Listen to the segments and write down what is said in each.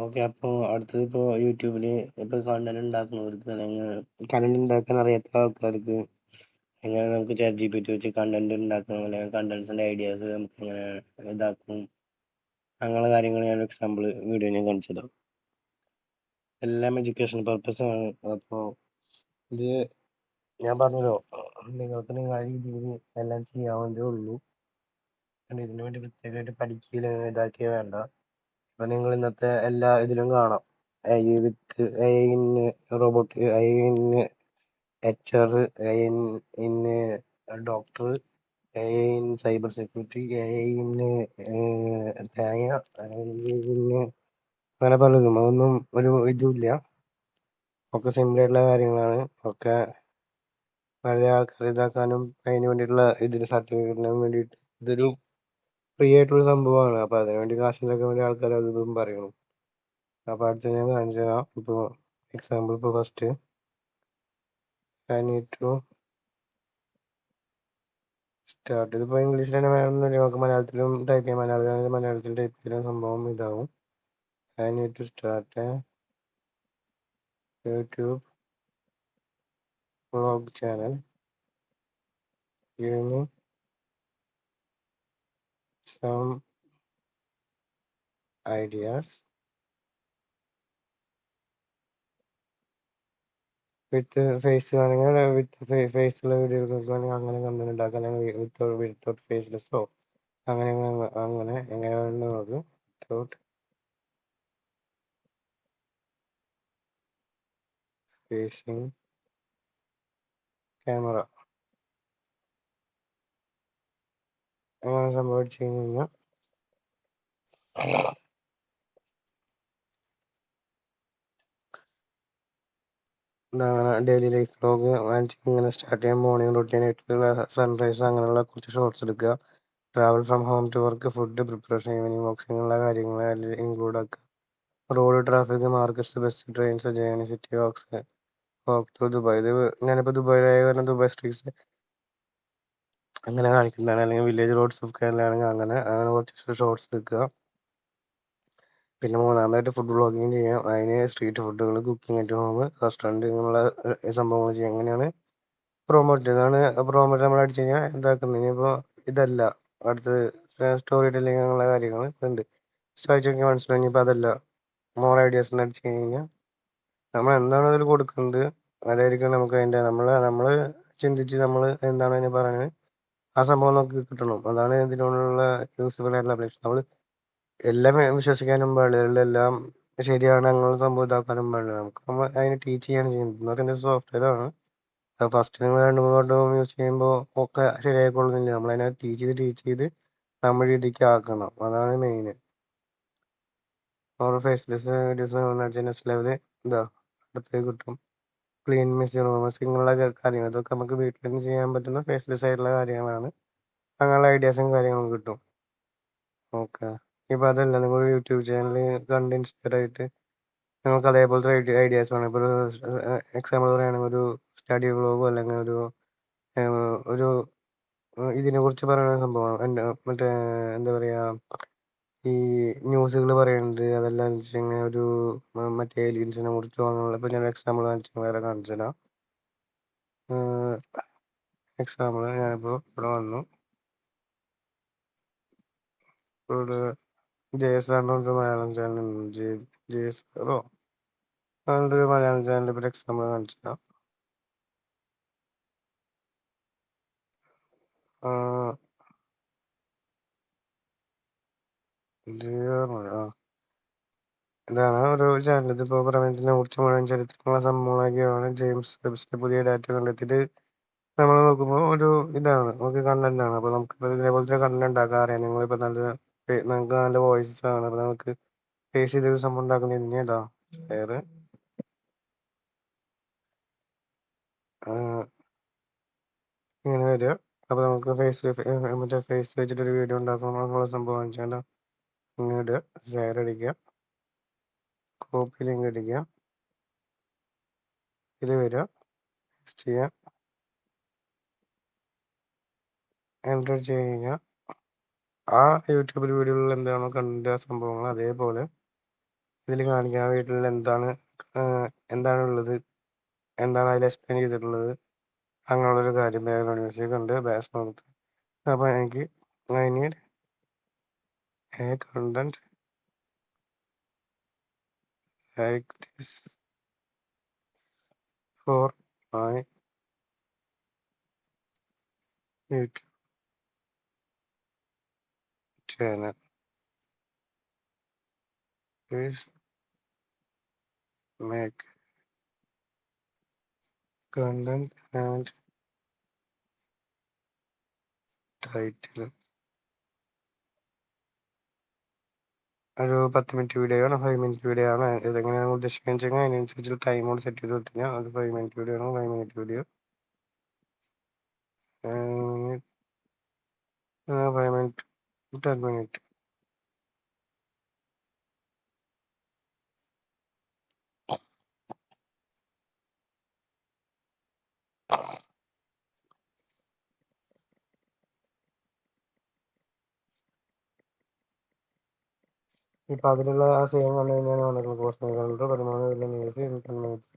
Okay. അപ്പോൾ അടുത്തത് ഇപ്പോൾ യൂട്യൂബിൽ ഇപ്പോൾ കണ്ടന്റ് ഉണ്ടാക്കുന്നവർക്ക് അല്ലെങ്കിൽ കണ്ടന്റ് ഉണ്ടാക്കാൻ അറിയാത്ത ആൾക്കാർക്ക് എങ്ങനെ നമുക്ക് ചാറ്റ് GPT വെച്ച് കണ്ടന്റ് ഉണ്ടാക്കാം, അല്ലെങ്കിൽ കണ്ടന്റ്സിൻ്റെ ഐഡിയാസ് നമുക്ക് എങ്ങനെ ഇതാക്കും, അങ്ങനെയുള്ള കാര്യങ്ങൾ ഞാൻ എക്സാമ്പിൾ വീഡിയോ ഞാൻ കാണിച്ചു തരാം. എല്ലാം എഡ്യൂക്കേഷൻ പർപ്പസ് ആണ്. അപ്പോൾ ഇത് ഞാൻ പറഞ്ഞല്ലോ, നിങ്ങൾക്ക് നിങ്ങളുടെ രീതിയിൽ എല്ലാം ചെയ്യാവുന്നതേ ഉള്ളൂ. ഇതിനു വേണ്ടി പ്രത്യേകമായിട്ട് പഠിക്കുകയോ ഇതാക്കിയോ വേണ്ട. ഇപ്പൊ നിങ്ങൾ ഇന്നത്തെ എല്ലാ ഇതിലും കാണാം, AI with AI in robot, AI in HR, AI in doctor, AI in cyber security, AI in തേങ്ങ, AI ഇൻ അങ്ങനെ പലതും. അതൊന്നും ഒരു ഇതുമില്ല, ഒക്കെ സിമ്പിൾ ആയിട്ടുള്ള കാര്യങ്ങളാണ്. ഒക്കെ വെറുതെ ആൾക്കാർ ഇതാക്കാനും അതിന് വേണ്ടിയിട്ടുള്ള ഇതിന് സർട്ടിഫിക്കറ്റിന് വേണ്ടിയിട്ട് ഇതൊരു ഫ്രീ ആയിട്ടുള്ള സംഭവമാണ്. അപ്പോൾ അതിന് വേണ്ടി കാശിനൊക്കെ വേണ്ടി ആൾക്കാർ അത് ഇതും പറയണം. അപ്പോൾ അടുത്ത് ഞാൻ കാണിച്ചു തരാം. ഇപ്പോൾ എക്സാമ്പിൾ, ഇപ്പോൾ first I need to start. ഇതിപ്പോൾ ഇംഗ്ലീഷിൽ തന്നെ വേണമെന്നില്ല, നമുക്ക് മലയാളത്തിലും ടൈപ്പ് ചെയ്യാം. മലയാളത്തിൽ ടൈപ്പ് ചെയ്യുന്ന സംഭവം ഇതാവും. I need to start a YouTube vlog channel, give me some ideas with face വേണമെങ്കിൽ വിത്ത് ഫേസുള്ള വീഡിയോകൾക്ക് വേണമെങ്കിൽ അങ്ങനെ കണ്ടന്റ് ഉണ്ടാക്കാം, അല്ലെങ്കിൽ വിത്തൗട്ട് ഫേസ്ലെസ്സോ അങ്ങനെ അങ്ങനെ എങ്ങനെ വേണമെങ്കിൽ നമുക്ക് വിത്തൗട്ട് ഫേസിങ് ക്യാമറ അങ്ങനെ സംഭവം അടിച്ചു കഴിഞ്ഞാൽ ഡെയിലി ലൈഫ് വ്ളോഗ് ഇങ്ങനെ സ്റ്റാർട്ട് ചെയ്യാൻ, മോർണിംഗ് റൊട്ടീൻ ആയിട്ടുള്ള സൺറൈസ് അങ്ങനെയുള്ള കുറച്ച് ഷോർട്സ് എടുക്കുക. Travel from home to work, food preparation, evening box, ഇങ്ങനെയുള്ള കാര്യങ്ങൾ അതിൽ ഇൻക്ലൂഡ് ആക്കുക. Road traffic, markets, bus, trains, journey, city walks, walk through Dubai. ഇത് ഞാനിപ്പോൾ ദുബായിലായ കാരണം ദുബായ് സ്ട്രീറ്റ്സ് അങ്ങനെ കാണിക്കുന്നതാണ്. അല്ലെങ്കിൽ വില്ലേജ് റോഡ്സ് ഓഫ് കേരള ആണെങ്കിൽ അങ്ങനെ അങ്ങനെ കുറച്ച് ഷോർട്സ് എടുക്കുക. പിന്നെ മൂന്നാമതായിട്ട് ഫുഡ് വ്ളോഗിങ് ചെയ്യാം. അതിന് സ്ട്രീറ്റ് ഫുഡുകൾ, കുക്കിംഗ് അറ്റ് ഹോം, റെസ്റ്റോറൻറ്റ്, ഇങ്ങനെയുള്ള സംഭവങ്ങൾ ചെയ്യാം. അങ്ങനെയാണ് പ്രൊമോട്ട്. ഇതാണ് പ്രൊമോട്ട് നമ്മൾ അടിച്ചു കഴിഞ്ഞാൽ എന്താക്കുന്നത്. ഇനിയിപ്പോൾ ഇതല്ല, അടുത്തത് സ്റ്റോറി ടെല്ലിങ് അങ്ങനെയുള്ള കാര്യങ്ങൾ ഉണ്ട്. വായിച്ച് നോക്കിയാൽ മനസ്സിലായി. ഇനിയിപ്പോൾ അതല്ല, മോർ ഐഡിയാസ് എന്ന് അടിച്ചു കഴിഞ്ഞാൽ നമ്മൾ എന്താണ് അതിൽ കൊടുക്കുന്നത് അതായിരിക്കും നമുക്ക് അതിൻ്റെ നമ്മൾ ചിന്തിച്ച് നമ്മൾ എന്താണ് അതിന് പറയുന്നത് ആ സംഭവം നമുക്ക് കിട്ടണം. അതാണ് ഇതിനോടുള്ള യൂസ്ഫുൾ ആയിട്ടുള്ള അപ്ഡേഷൻ. നമ്മൾ എല്ലാം വിശ്വസിക്കാനും പാടില്ല, എല്ലാം ശരിയാണ് അങ്ങനെ സംഭവം ഇതാക്കാനും പാടില്ല. നമുക്ക് നമ്മൾ അതിനെ ടീച്ച് ചെയ്യാണ് ചെയ്യുന്നത്. എന്ന് പറയുന്നത് സോഫ്റ്റ്വെയർ ആണ്. ഫസ്റ്റ് നിങ്ങൾ 2-3 വട്ടം യൂസ് ചെയ്യുമ്പോൾ ഒക്കെ ശരിയായിക്കൊള്ളുന്നില്ല. നമ്മളതിനെ ടീച്ച് ചെയ്ത് നമ്മൾ രീതിക്ക് ആക്കണം. അതാണ് മെയിൻ. ഓരോ ഫേസ്ലെസ് വീഡിയോസ് നെക്സ്റ്റ് ലെവല് ഇതാ അടുത്തേക്ക് കിട്ടും. ക്ലീൻ മെസ്സി റൂമസ്, ഇങ്ങനെയുള്ള കാര്യങ്ങൾ ഇതൊക്കെ നമുക്ക് വീട്ടിൽ നിന്ന് ചെയ്യാൻ പറ്റുന്ന ഫേസ്ലെസ് ആയിട്ടുള്ള കാര്യങ്ങളാണ്. അങ്ങനെയുള്ള ഐഡിയാസും കാര്യങ്ങളും കിട്ടും. ഓക്കെ. ഇപ്പോൾ അതല്ല, നിങ്ങൾ യൂട്യൂബ് ചാനൽ കണ്ട് ഇൻസ്പയർ ആയിട്ട് നിങ്ങൾക്ക് അതേപോലത്തെ ഐഡിയാസ് വേണം. ഇപ്പോൾ ഒരു എക്സാമ്പിൾ പറയുകയാണെങ്കിൽ ഒരു സ്റ്റഡി വ്ളോഗോ അല്ലെങ്കിൽ ഒരു ഇതിനെക്കുറിച്ച് പറയുന്ന സംഭവം മറ്റേ എന്താ പറയുക, ഈ ന്യൂസുകൾ പറയുന്നത് അതെല്ലാം വെച്ചിങ്ങനെ ഒരു മറ്റേ ഏലിയൻസിനെ കുറിച്ചോ അങ്ങനെയുള്ള. ഇപ്പോൾ ഞാൻ എക്സാമ്പിൾ കാണിച്ചു വേറെ കാണിച്ചു തരാം. എക്സാമ്പിൾ ഞാനിപ്പോൾ ഇവിടെ വന്നു, ഇവിടെ ജയസാറിൻ്റെ ഒരു മലയാളം ചാനൽ, ജയസാറോ അങ്ങനത്തെ ഒരു മലയാളം ചാനൽ ഇപ്പോൾ എക്സാമ്പിൾ കാണിച്ചു തരാം. ഇതാണ് ഒരു ചാനൽ. ഇതിപ്പോൾ പ്രപഞ്ചത്തിനെ കുറിച്ച് മുഴുവൻ ചരിത്രമുള്ള സംഭവങ്ങളൊക്കെയാണ് ജെയിംസ് വെബ്സിന്റെ പുതിയ ഡാറ്റ കണ്ടെത്തിയത്. നമ്മൾ നോക്കുമ്പോൾ ഒരു ഇതാണ് നമുക്ക് കണ്ടന്റാണ്. അപ്പോൾ നമുക്കിപ്പോൾ ഇതേപോലത്തെ കണ്ടന്റ് ഉണ്ടാക്കാൻ അറിയാം. നിങ്ങളിപ്പോൾ നിങ്ങൾക്ക് നല്ല വോയിസസ് ആണ്. അപ്പോൾ നമുക്ക് ഫേസ് ചെയ്തൊരു സംഭവം ഉണ്ടാക്കുന്നത് ഇനി ഇതാ വേറെ ഇങ്ങനെ വരിക. അപ്പോൾ നമുക്ക് മറ്റേ ഫേസ് വെച്ചിട്ടൊരു വീഡിയോ ഉണ്ടാക്കുമ്പോൾ സംഭവം വെച്ചാൽ ഇങ്ങനെ ഇടുക, ഷെയർ അടിക്കുക, കോപ്പി ലിങ്ക് അടിക്കുക, ഇത് വരിക, ടെക്സ്റ്റ് ചെയ്യുക, എൻ്റർ ചെയ്ത് കഴിഞ്ഞാൽ ആ യൂട്യൂബിൽ വീഡിയോയിൽ എന്താണോ കണ്ട സംഭവങ്ങൾ അതേപോലെ ഇതിൽ കാണിക്കുക ആ വീട്ടിൽ എന്താണുള്ളത്, എന്താണ് അതിൽ എക്സ്പ്ലെയിൻ ചെയ്തിട്ടുള്ളത്, അങ്ങനെയുള്ളൊരു കാര്യം. ബാക്ക്ഗ്രൗണ്ട് മ്യൂസിക് ഉണ്ട്, ബാസ് മൗത്ത്. അപ്പോൾ എനിക്ക് I need A content like this for my YouTube channel. Please make content and title. ഒരു 10 മിനിറ്റ് വീഡിയോ ആണ്, 5 മിനിറ്റ് വീഡിയോ ആണ്. ഇതെങ്ങനെയാണ് ഉദ്ദേശിക്കുന്നത് വെച്ചാൽ അതിനനുസരിച്ച് ടൈം കൂടെ സെറ്റ് ചെയ്ത് കൊടുത്താൽ അത് 5 മിനിറ്റ് വീഡിയോ ആണ്. 5 മിനിറ്റ് വീഡിയോ 5 മിനിറ്റ് 10 മിനിറ്റ്. ഇപ്പം അതിലുള്ള ആ സെയിം കണ്ടു കഴിഞ്ഞാൽ വന്നിട്ടുള്ളത് പോസ്റ്റ് കണ്ടു 13 ന്യൂസ് 10 മിനിറ്റ്സ്.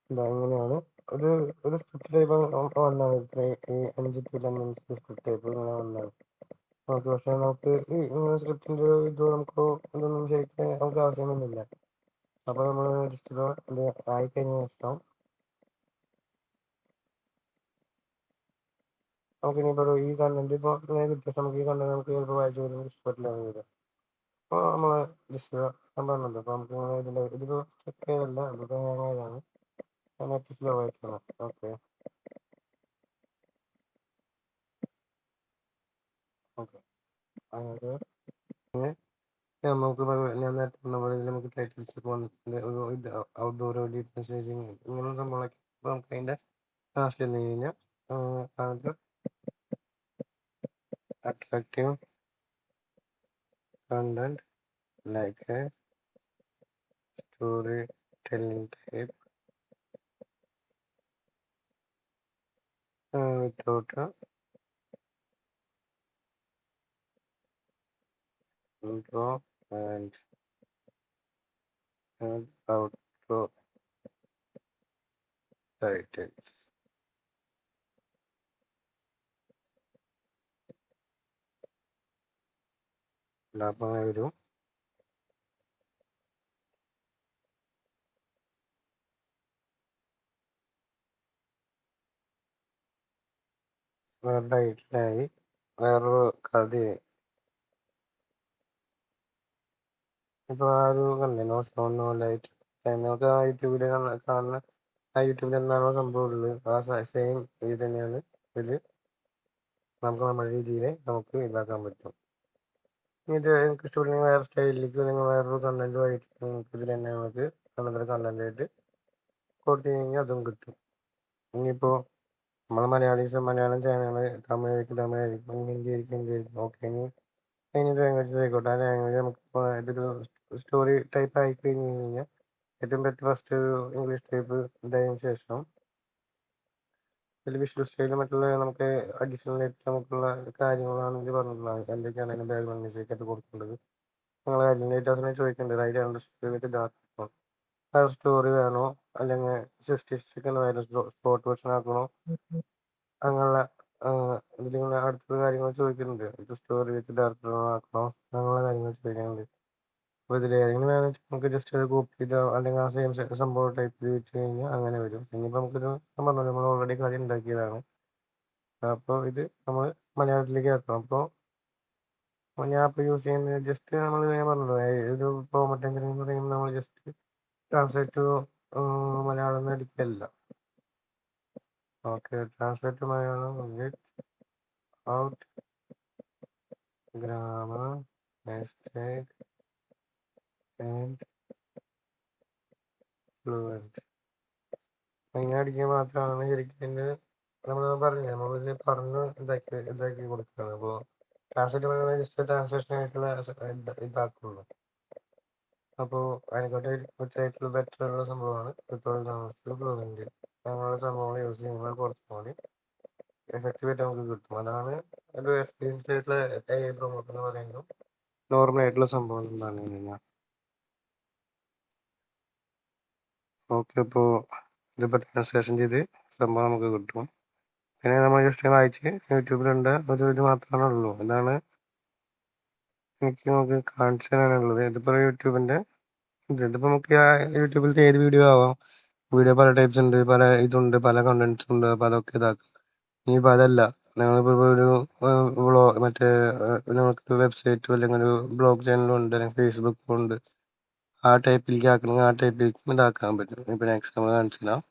ഇങ്ങനെയാണ് ഒരു ഒരു സ്ക്രിപ്റ്റ് ടൈപ്പ് വന്നാണ്. ഈ 5 to 10 മിനിറ്റ്സ് സ്ക്രിപ്റ്റ് ടൈപ്പ് ഇങ്ങനെ വന്നാണ്. ഓക്കെ, പക്ഷേ നമുക്ക് ഈ ഇങ്ങനെ സ്ക്രിപ്റ്റിൻ്റെ ഇത് നമുക്ക് ഇതൊന്നും ശരിക്കും നമുക്ക് ആവശ്യമൊന്നുമില്ല. അപ്പോൾ നമ്മൾ ജസ്റ്റ് ഇത് ആയിക്കഴിഞ്ഞ ശേഷം നമുക്ക് ഇനിയിപ്പോൾ ഈ കണ്ടന്റ് ഇപ്പോൾ ഇങ്ങനെ കിട്ടിയ നമുക്ക് ഈ കണ്ടന്റ് നമുക്ക് ചിലപ്പോൾ വായിച്ചു വരുമ്പോൾ ഇഷ്ടപ്പെട്ടില്ല എന്ന് വരും. അപ്പോൾ നമ്മൾ ജസ്റ്റ് ഞാൻ പറഞ്ഞല്ലോ, അപ്പോൾ നമുക്ക് ഇങ്ങനെ ഇതിപ്പോൾ ചെക്ക് ചെയ്തല്ല, ഇതിപ്പോൾ ഹാങ് ആയതാണ്, നെറ്റ് സ്ലോ ആയിട്ടാണ്. ഓക്കെ ഓക്കെ അത് നമുക്ക് ഞാൻ നേരത്തെ പറഞ്ഞ പോലെ ഇതിൽ നമുക്ക് ടൈറ്റിൽസ് ഒക്കെ വന്നിട്ടുണ്ട്. ഒരു ഇത് ഔട്ട്ഡോർ സ്റ്റേജിങ് ഇങ്ങനെയുള്ള സംഭവങ്ങളൊക്കെ. അപ്പോൾ നമുക്ക് അതിൻ്റെ ആവശ്യം എന്ന് കഴിഞ്ഞാൽ അത് attractive content like a storytelling type without a intro and outro titles. ലാഭം വരും. വേറെ ടൈറ്റിലായി, വേറൊരു കഥയായി. ഇപ്പോൾ ആ ഒരു കണ്ടേ നോ സൗണ്ട് നോ ലൈറ്റ്, നമുക്ക് ആ യൂട്യൂബിൽ കാണുന്ന ആ യൂട്യൂബിൽ എന്താണോ സംഭവം ഉള്ളത് ആ സെയിം ഇത് തന്നെയാണ് ഇതിൽ നമുക്ക് നമ്മുടെ രീതിയിൽ നമുക്ക് ഇതാക്കാൻ പറ്റും. ഇത് എനിക്ക് ഇഷ്ടപ്പെടുന്ന വേറെ സ്റ്റൈലിലേക്ക് അല്ലെങ്കിൽ വേറൊരു കണ്ടന്റുമായിട്ട് നിങ്ങൾക്ക് ഇതിൽ തന്നെ നമുക്ക് അങ്ങനത്തെ കണ്ടന്റായിട്ട് കൊടുത്തു കഴിഞ്ഞാൽ അതും കിട്ടും. ഇനിയിപ്പോൾ നമ്മൾ മലയാളം ചാനൽ തമിഴായിരിക്കും, ഹിന്ദി ആയിരിക്കും, ഓക്കെ. ഇനി ലാംഗ്വേജസ് ആയിക്കോട്ടെ, ആ ലാംഗ്വേജ് നമുക്ക് ഇതൊരു സ്റ്റോറി ടൈപ്പ് ആയി കഴിഞ്ഞ് കഴിഞ്ഞാൽ ഏറ്റവും ബെറ്റർ ഫസ്റ്റ് ഒരു ഇംഗ്ലീഷ് ടൈപ്പ് ഇതായതിനു ശേഷം ഇതിൽ വിഷ്വൽ സ്റ്റൈൽ മറ്റുള്ള നമുക്ക് അഡീഷണൽ ആയിട്ട് നമുക്കുള്ള കാര്യങ്ങളാണ് ഇതിൽ പറഞ്ഞിട്ടുള്ളത്. എന്തൊക്കെയാണ് അതിന് ബാക്ക്ഗ്രൗണ്ട് മ്യൂസിക് ആയിട്ട് കൊടുക്കേണ്ടത്, നിങ്ങൾ അതിനെ ചോദിക്കേണ്ടത്. അതിൽ സ്റ്റോറി വിത്ത് ഡാർക്ക് ആ സ്റ്റോറി വേണോ, അല്ലെങ്കിൽ സിസ്റ്റിസ്റ്റിക് സ്പോട്ട് വെർഷൻ ആക്കണോ, അങ്ങനെയുള്ള ഇതിലിങ്ങനെ അടുത്തുള്ള കാര്യങ്ങൾ ചോദിക്കുന്നുണ്ട്. ഇത് സ്റ്റോറി വിത്ത് ഡയറക്ടർ ആക്കണോ, അങ്ങനെയുള്ള കാര്യങ്ങൾ ചോദിക്കുന്നുണ്ട്. അപ്പോൾ ഇതിൽ ഏതെങ്കിലും വേണമെന്ന് വെച്ചാൽ നമുക്ക് ജസ്റ്റ് അത് കോപ്പി ചെയ്തോ അല്ലെങ്കിൽ ആ സെയിം സംഭവം ടൈപ്പ് ചെയ്ത് കഴിഞ്ഞാൽ അങ്ങനെ വരും. ഇനിയിപ്പോൾ നമുക്കൊരു ഞാൻ പറഞ്ഞല്ലോ നമ്മൾ ഓൾറെഡി കാര്യം ഉണ്ടാക്കിയതാണ്. അപ്പോൾ ഇത് നമ്മൾ മലയാളത്തിലേക്ക് ആക്കണം. അപ്പോൾ ഞാൻ ഇപ്പോൾ യൂസ് ചെയ്യുന്നത് ജസ്റ്റ് നമ്മൾ ഞാൻ പറഞ്ഞല്ലോ ഒരു പ്രോമറ്റ് എഞ്ചിനീയർ എന്ന് പറയുമ്പോൾ നമ്മൾ ജസ്റ്റ് ട്രാൻസ്ലേറ്റ് ടു മലയാളം എന്ന് അടിക്കല്ല. Okay, translate Malayalam without grammar mistake and fluent. ഇങ്ങനെ അടിക്കാൻ മാത്രമാണ് ശരിക്കും നമ്മൾ പറഞ്ഞില്ലേ, നമ്മളിതിൽ പറഞ്ഞ് ഇതാക്കി കൊടുക്കുകയാണ്. അപ്പോൾ ട്രാൻസ്ലേറ്റ് മലയാളം ജസ്റ്റ് ട്രാൻസ്ലേഷൻ ആയിട്ടുള്ള ഇതാക്കുള്ളൂ. അപ്പോൾ അതിനെക്കാട്ടി ഏറ്റവും ബെറ്റർ ഉള്ള സംഭവമാണ് ഫ്ലുവൻറ്റ്. അങ്ങനെയുള്ള സംഭവങ്ങൾ യൂസ് ചെയ്യുമ്പോൾ കുറച്ചും കൂടി എഫക്റ്റീവായിട്ട് നമുക്ക് കിട്ടും. അതാണ് ഒരു എക്സ്പീരിയൻസ് ആയിട്ടുള്ള പ്രൊമോട്ട് എന്ന് പറയുമ്പോൾ നോർമൽ ആയിട്ടുള്ള സംഭവം എന്ന് പറഞ്ഞു കഴിഞ്ഞാൽ. ഓക്കെ, അപ്പോൾ ഇതിപ്പോൾ ട്രാൻസ്ലേഷൻ ചെയ്ത് സംഭവം നമുക്ക് കിട്ടും. പിന്നെ നമ്മൾ ജസ്റ്റ് വായിച്ച് യൂട്യൂബിലുണ്ട് ഒരു ഇത് മാത്രമേ ഉള്ളൂ. ഇതാണ് എനിക്ക് നമുക്ക് കാണിച്ചു തരാനുള്ളത്. ഇതിപ്പോൾ യൂട്യൂബിൻ്റെ ഇതിപ്പോൾ നമുക്ക് യൂട്യൂബിലത്തെ ഏത് വീഡിയോ ആവാം. വീഡിയോ പല ടൈപ്സ് ഉണ്ട്, പല ഇതുണ്ട്, പല കണ്ടൻസ് ഉണ്ട്. അപ്പോൾ അതൊക്കെ ഇതാക്കാം. ഇനിയിപ്പോൾ അതല്ല, നിങ്ങളിപ്പോൾ ഒരു മറ്റേ നമുക്കൊരു വെബ്സൈറ്റോ അല്ലെങ്കിൽ ഒരു ബ്ലോഗ് ചാനലും ഉണ്ട്, അല്ലെങ്കിൽ ഫേസ്ബുക്കും ഉണ്ട്. ആ ടൈപ്പിലേക്ക് ആക്കണമെങ്കിൽ ആ ടൈപ്പിലേക്ക് ഇതാക്കാൻ പറ്റും. ഇപ്പം എക്സാമ്പിൾ കാണിച്ചു തരാം.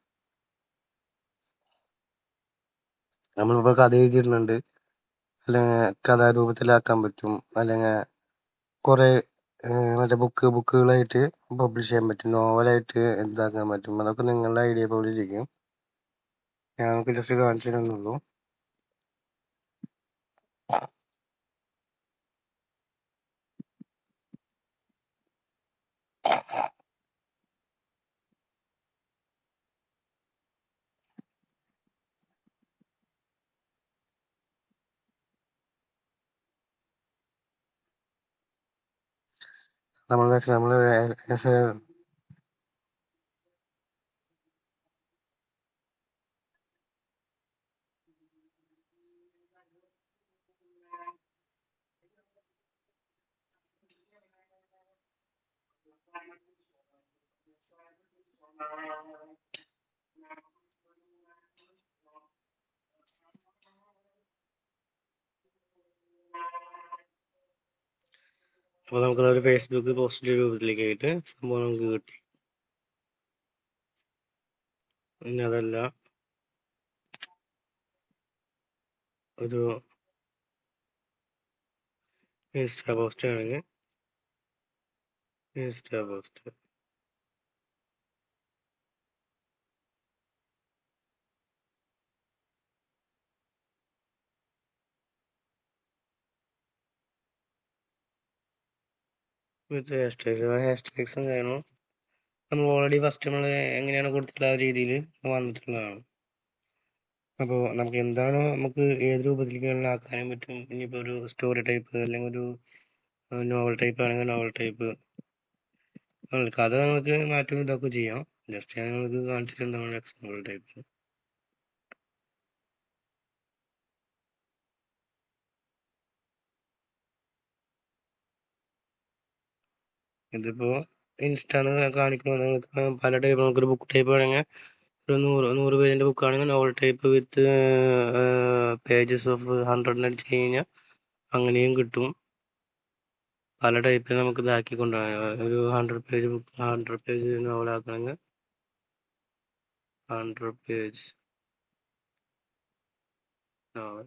നമ്മളിപ്പോൾ കഥ എഴുതിയിട്ടുണ്ട്, അല്ലെങ്കിൽ കഥാരൂപത്തിലാക്കാൻ പറ്റും, അല്ലെങ്കിൽ കുറേ മറ്റേ ബുക്കുകളായിട്ട് പബ്ലിഷ് ചെയ്യാൻ പറ്റും, നോവലായിട്ട് എന്താക്കാൻ പറ്റും. അതൊക്കെ നിങ്ങളുടെ ഐഡിയ പോലെ ഇരിക്കും. ഞങ്ങൾക്ക് ജസ്റ്റ് കാണിച്ചു തരുന്നുള്ളൂ. നമ്മളുടെ എക്സാമ്പിൾ അപ്പോൾ നമുക്കതൊരു ഫേസ്ബുക്ക് പോസ്റ്റ് രൂപത്തിലേക്ക് ആയിട്ട് സംഭവം നമുക്ക് കിട്ടി. ഇനി അതല്ല, ഒരു ഇൻസ്റ്റാ പോസ്റ്റ് ആണെങ്കിൽ ഇൻസ്റ്റാ പോസ്റ്റ് വിത്ത് ഹാഷ്ടാഗ്സ്. ആ ഹാഷ്ടാഗ്സും കാരണം നമ്മൾ ഓൾറെഡി ഫസ്റ്റ് നമ്മൾ എങ്ങനെയാണ് കൊടുത്തിട്ടുള്ള ആ രീതിയിൽ വന്നിട്ടുള്ളതാണ്. അപ്പോൾ നമുക്ക് എന്താണോ നമുക്ക് ഏത് രൂപത്തിലേക്ക് വേണമെങ്കിലും ആക്കാനും പറ്റും. ഇനിയിപ്പോൾ ഒരു സ്റ്റോറി ടൈപ്പ് അല്ലെങ്കിൽ ഒരു നോവൽ ടൈപ്പ് ആണെങ്കിൽ നോവൽ ടൈപ്പ്, കഥ നമുക്ക് മാറ്റം ഇതൊക്കെ ചെയ്യാം. ജസ്റ്റ് ഞാൻ നിങ്ങൾക്ക് കാണിച്ചിട്ട് എന്താണ് എക്സാമ്പിൾ ടൈപ്പ്. ഇതിപ്പോൾ ഇൻസ്റ്റാന്ന് കാണിക്കണമെന്ന് നിങ്ങൾക്ക് പല ടൈപ്പ്, നമുക്കൊരു ബുക്ക് ടൈപ്പ് വേണമെങ്കിൽ ഒരു 100 പേജിൻ്റെ ബുക്കാണെങ്കിൽ novel type with pages of 100 അടിച്ച് കഴിഞ്ഞാൽ അങ്ങനെയും കിട്ടും. പല ടൈപ്പിൽ നമുക്ക് ഇതാക്കി കൊണ്ടുപോകാം. ഒരു 100 പേജ് നോവലാക്കണമെങ്കിൽ 100 പേജ് നോവൽ.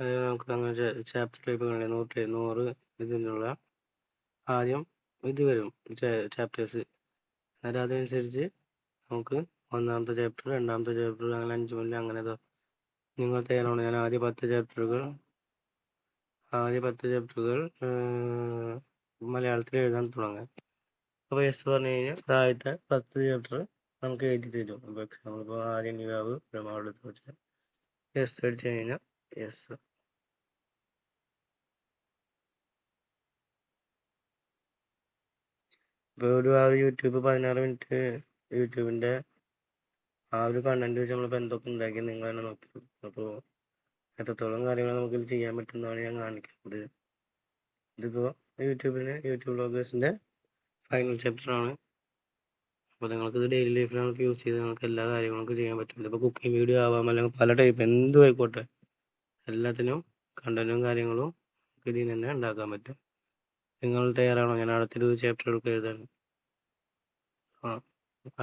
അത് നമുക്ക് അങ്ങനെ ചാപ്റ്റർ ടൈപ്പ് കണ്ടേ 100 ഇതിനുള്ള ആദ്യം ഇത് വരും ചാപ്റ്റേഴ്സ്. അന്നേരം അതനുസരിച്ച് നമുക്ക് ഒന്നാമത്തെ ചാപ്റ്റർ, രണ്ടാമത്തെ ചാപ്റ്റർ, അങ്ങനെ 5 മുതൽ അങ്ങനെ നിങ്ങൾ തയ്യാറാണ്. ഞാൻ ആദ്യ 10 ചാപ്റ്ററുകൾ മലയാളത്തിൽ എഴുതാൻ തുടങ്ങാം. അപ്പോൾ എസ് പറഞ്ഞു കഴിഞ്ഞാൽ താഴത്തെ 10 ചാപ്റ്റർ നമുക്ക് എഴുതി തരും. ഇപ്പോൾ എക്സാമ്പിൾ ഇപ്പോൾ ആര്യൻ യുവാവ് ബ്രഹ്മാവളത്ത് വെച്ചാൽ എസ് അടിച്ചു കഴിഞ്ഞാൽ എസ്. ഇപ്പോൾ ആ ഒരു യൂട്യൂബ് 16 മിനിറ്റ് യൂട്യൂബിൻ്റെ ആ ഒരു കണ്ടന്റ് വെച്ച് നമ്മളിപ്പോൾ എന്തൊക്കെ ഉണ്ടാക്കി നിങ്ങൾ തന്നെ നോക്കി. അപ്പോൾ എത്രത്തോളം കാര്യങ്ങൾ നമുക്കിത് ചെയ്യാൻ പറ്റുന്നതാണ് ഞാൻ കാണിക്കുന്നത്. ഇതിപ്പോൾ യൂട്യൂബ് വ്ളോഗേഴ്സിൻ്റെ ഫൈനൽ ചാപ്റ്ററാണ്. അപ്പോൾ നിങ്ങൾക്കിത് ഡെയിലി ലൈഫിൽ നമുക്ക് യൂസ് ചെയ്ത് നിങ്ങൾക്ക് എല്ലാ കാര്യങ്ങളും ചെയ്യാൻ പറ്റും. ഇതിപ്പോൾ കുക്കിംഗ് വീഡിയോ ആവാം, അല്ലെങ്കിൽ പല ടൈപ്പ് എന്തും ആയിക്കോട്ടെ, എല്ലാത്തിനും കണ്ടന്റും കാര്യങ്ങളും നമുക്ക് ഇതിൽ നിന്ന് തന്നെ ഉണ്ടാക്കാൻ പറ്റും. നിങ്ങൾ തയ്യാറാണോ? ഞാൻ അടുത്തൊരു ചാപ്റ്ററുകൾക്ക് എഴുതാൻ.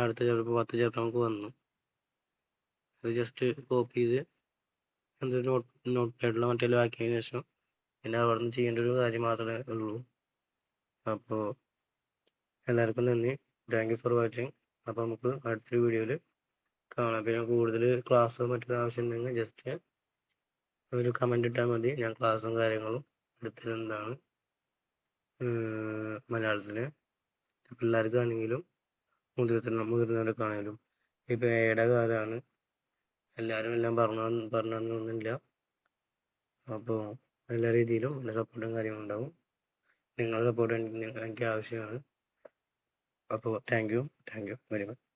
അടുത്ത ചാപ്റ്റർ ഇപ്പോൾ 10 ചാപ്റ്റർ നമുക്ക് വന്നു. അത് ജസ്റ്റ് കോപ്പി ചെയ്ത് എന്തൊരു നോട്ട് പാഡിലോ മറ്റേലോ ആക്കിയതിന് ശേഷം പിന്നെ അവിടെ നിന്ന് ചെയ്യേണ്ട ഒരു കാര്യം മാത്രമേ ഉള്ളൂ. അപ്പോൾ എല്ലാവർക്കും നന്ദി. Thank you for watching. അപ്പോൾ നമുക്ക് അടുത്തൊരു വീഡിയോയിൽ കാണാം. പിന്നെ കൂടുതൽ ക്ലാസ്സോ മറ്റൊരു ആവശ്യം ഉണ്ടെങ്കിൽ ജസ്റ്റ് ഒരു കമൻ്റ് ഇട്ടാൽ മതി. ഞാൻ ക്ലാസ്സും കാര്യങ്ങളും എടുത്തതെന്താണ് മലയാളത്തിൽ പിള്ളേർക്കാണെങ്കിലും മുതിർന്നവർക്കാണെങ്കിലും ഇപ്പോൾ എയുടെ കാലമാണ്, എല്ലാവരും എല്ലാം പറഞ്ഞൊന്നുമില്ല. അപ്പോൾ എല്ലാ രീതിയിലും നല്ല സപ്പോർട്ടും കാര്യങ്ങളും ഉണ്ടാവും. നിങ്ങളുടെ സപ്പോർട്ട് എനിക്ക് ആവശ്യമാണ്. അപ്പോൾ താങ്ക് യു വെരി മച്ച്.